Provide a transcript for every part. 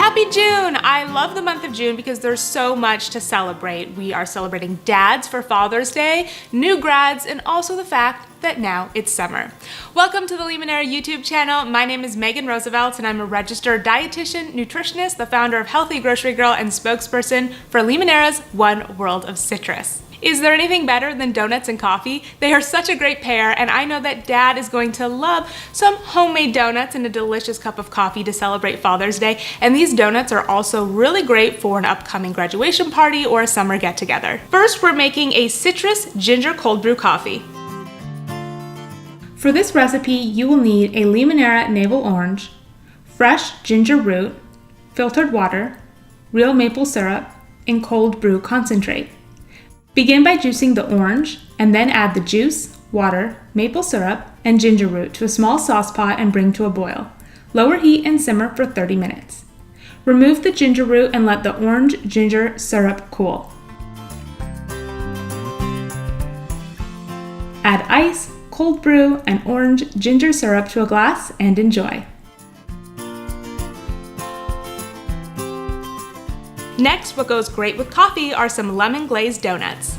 Happy June! I love the month of June because there's so much to celebrate. We are celebrating dads for Father's Day, new grads, and also the fact that now it's summer. Welcome to the Limoneira YouTube channel. My name is Megan Roosevelt and I'm a registered dietitian, nutritionist, the founder of Healthy Grocery Girl, and spokesperson for Limoneira's One World of Citrus. Is there anything better than donuts and coffee? They are such a great pair, and I know that Dad is going to love some homemade donuts and a delicious cup of coffee to celebrate Father's Day. And these donuts are also really great for an upcoming graduation party or a summer get-together. First, we're making a citrus ginger cold brew coffee. For this recipe, you will need a Limoneira navel orange, fresh ginger root, filtered water, real maple syrup, and cold brew concentrate. Begin by juicing the orange, and then add the juice, water, maple syrup, and ginger root to a small saucepot and bring to a boil. Lower heat and simmer for 30 minutes. Remove the ginger root and let the orange ginger syrup cool. Add ice, cold brew, and orange ginger syrup to a glass and enjoy. Next, what goes great with coffee are some lemon glazed donuts.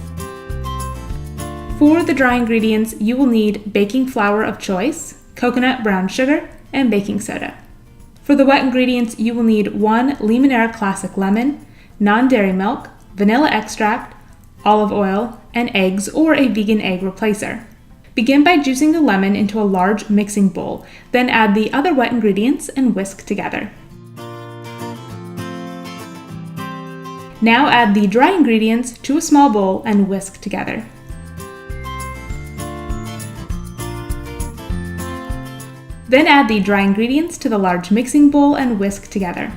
For the dry ingredients, you will need baking flour of choice, coconut brown sugar, and baking soda. For the wet ingredients, you will need 1 Limoneira Classic lemon, non-dairy milk, vanilla extract, olive oil, and eggs or a vegan egg replacer. Begin by juicing the lemon into a large mixing bowl, then add the other wet ingredients and whisk together. Now add the dry ingredients to a small bowl and whisk together. Then add the dry ingredients to the large mixing bowl and whisk together.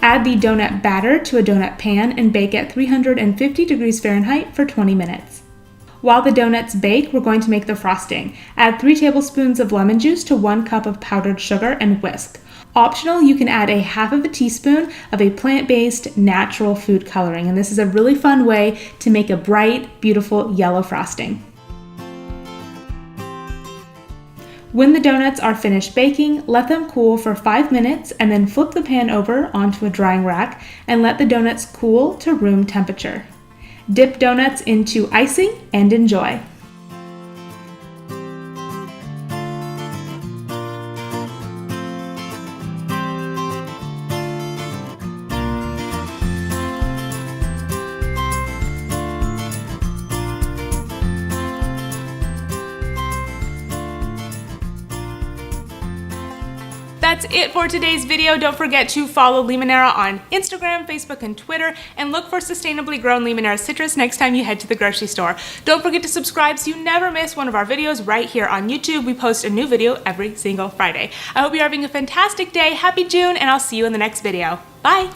Add the donut batter to a donut pan and bake at 350 degrees Fahrenheit for 20 minutes. While the donuts bake, we're going to make the frosting. Add 3 tablespoons of lemon juice to 1 cup of powdered sugar and whisk. Optional, you can add a half of a teaspoon of a plant-based natural food coloring, and this is a really fun way to make a bright, beautiful yellow frosting. When the donuts are finished baking, let them cool for 5 minutes and then flip the pan over onto a drying rack and let the donuts cool to room temperature. Dip donuts into icing and enjoy. That's it for today's video. Don't forget to follow Limoneira on Instagram, Facebook, and Twitter, and look for sustainably grown Limoneira Citrus next time you head to the grocery store. Don't forget to subscribe so you never miss one of our videos right here on YouTube. We post a new video every single Friday. I hope you're having a fantastic day. Happy June, and I'll see you in the next video. Bye!